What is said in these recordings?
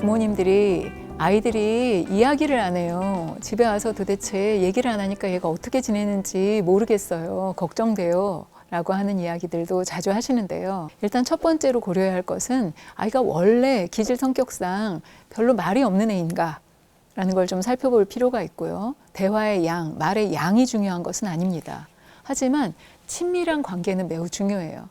부모님들이 아이들이 이야기를 안 해요. 집에 와서 도대체 얘기를 안 하니까 얘가 어떻게 지내는지 모르겠어요. 걱정돼요. 라고 하는 이야기들도 자주 하시는데요. 일단 첫 번째로 고려해야 할 것은 아이가 원래 기질 성격상 별로 말이 없는 애인가? 라는 걸 좀 살펴볼 필요가 있고요. 대화의 양, 말의 양이 중요한 것은 아닙니다. 하지만 친밀한 관계는 매우 중요해요.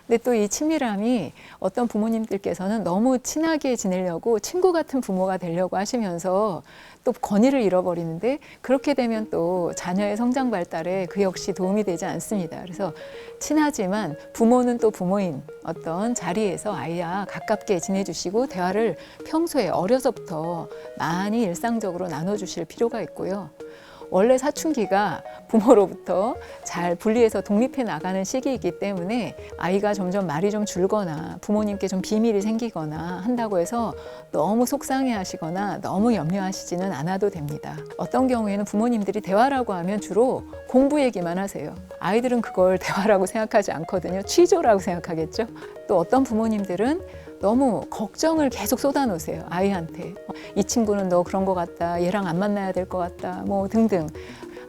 근데 또 이 친밀함이 어떤 부모님들께서는 너무 친하게 지내려고 친구 같은 부모가 되려고 하시면서 또 권위를 잃어버리는데, 그렇게 되면 또 자녀의 성장 발달에 그 역시 도움이 되지 않습니다. 그래서 친하지만 부모는 또 부모인 어떤 자리에서 아이와 가깝게 지내주시고 대화를 평소에 어려서부터 많이 일상적으로 나눠주실 필요가 있고요. 원래 사춘기가 부모로부터 잘 분리해서 독립해 나가는 시기이기 때문에 아이가 점점 말이 좀 줄거나 부모님께 좀 비밀이 생기거나 한다고 해서 너무 속상해 하시거나 너무 염려하시지는 않아도 됩니다. 어떤 경우에는 부모님들이 대화라고 하면 주로 공부 얘기만 하세요. 아이들은 그걸 대화라고 생각하지 않거든요. 취조라고 생각하겠죠. 또 어떤 부모님들은 너무 걱정을 계속 쏟아놓으세요. 아이한테. 이 친구는 너 그런 것 같다. 얘랑 안 만나야 될 것 같다. 뭐 등등.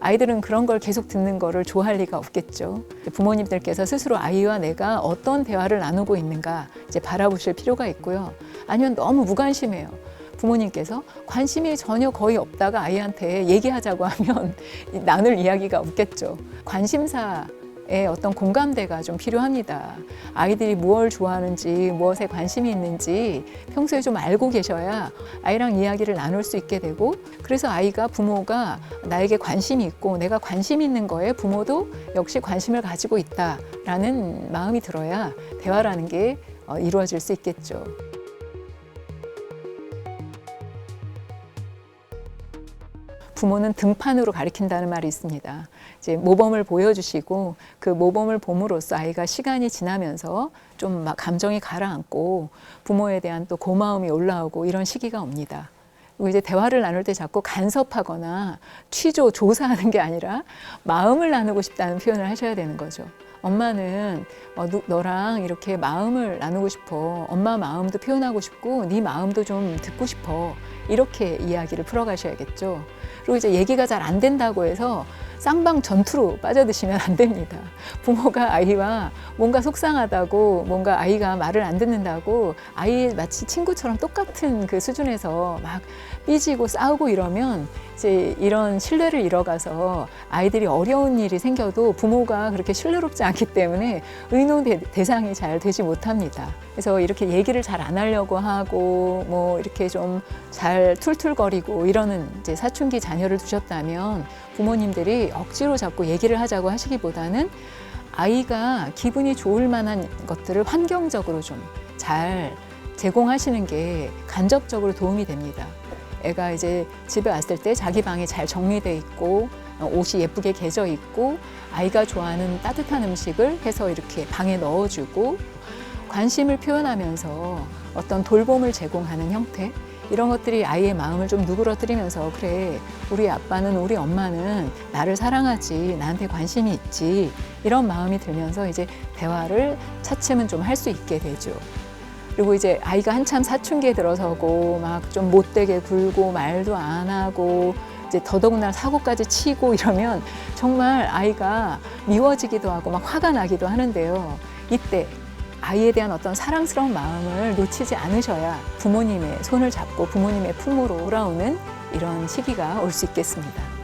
아이들은 그런 걸 계속 듣는 거를 좋아할 리가 없겠죠. 부모님들께서 스스로 아이와 내가 어떤 대화를 나누고 있는가 이제 바라보실 필요가 있고요. 아니면 너무 무관심해요. 부모님께서 관심이 전혀 거의 없다가 아이한테 얘기하자고 하면 나눌 이야기가 없겠죠. 관심사의 어떤 공감대가 좀 필요합니다. 아이들이 무엇을 좋아하는지, 무엇에 관심이 있는지 평소에 좀 알고 계셔야 아이랑 이야기를 나눌 수 있게 되고, 그래서 아이가 부모가 나에게 관심이 있고 내가 관심 있는 거에 부모도 역시 관심을 가지고 있다라는 마음이 들어야 대화라는 게 이루어질 수 있겠죠. 부모는 등판으로 가리킨다는 말이 있습니다. 이제 모범을 보여주시고 그 모범을 봄으로써 아이가 시간이 지나면서 좀 막 감정이 가라앉고 부모에 대한 또 고마움이 올라오고 이런 시기가 옵니다. 그리고 이제 대화를 나눌 때 자꾸 간섭하거나 취조, 조사하는 게 아니라 마음을 나누고 싶다는 표현을 하셔야 되는 거죠. 엄마는 너랑 이렇게 마음을 나누고 싶어. 엄마 마음도 표현하고 싶고 네 마음도 좀 듣고 싶어. 이렇게 이야기를 풀어가셔야겠죠. 그리고 이제 얘기가 잘 안 된다고 해서 쌍방 전투로 빠져드시면 안 됩니다. 부모가 아이와 뭔가 속상하다고, 뭔가 아이가 말을 안 듣는다고 아이 마치 친구처럼 똑같은 그 수준에서 막 삐지고 싸우고 이러면 이제 이런 신뢰를 잃어가서 아이들이 어려운 일이 생겨도 부모가 그렇게 신뢰롭지 않기 때문에 의논 대상이 잘 되지 못합니다. 그래서 이렇게 얘기를 잘 안 하려고 하고 뭐 이렇게 좀 잘 툴툴거리고 이러는 이제 사춘기 자녀를 두셨다면 부모님들이 억지로 자꾸 얘기를 하자고 하시기보다는 아이가 기분이 좋을 만한 것들을 환경적으로 좀 잘 제공하시는 게 간접적으로 도움이 됩니다. 애가 이제 집에 왔을 때 자기 방이 잘 정리돼 있고 옷이 예쁘게 개져 있고 아이가 좋아하는 따뜻한 음식을 해서 이렇게 방에 넣어주고 관심을 표현하면서 어떤 돌봄을 제공하는 형태, 이런 것들이 아이의 마음을 좀 누그러뜨리면서 그래, 우리 아빠는, 우리 엄마는 나를 사랑하지, 나한테 관심이 있지, 이런 마음이 들면서 이제 대화를 차츰은 좀 할 수 있게 되죠. 그리고 이제 아이가 한참 사춘기에 들어서고 막 좀 못되게 굴고 말도 안 하고 이제 더더군다나 사고까지 치고 이러면 정말 아이가 미워지기도 하고 막 화가 나기도 하는데요. 이때 아이에 대한 어떤 사랑스러운 마음을 놓치지 않으셔야 부모님의 손을 잡고 부모님의 품으로 돌아오는 이런 시기가 올 수 있겠습니다.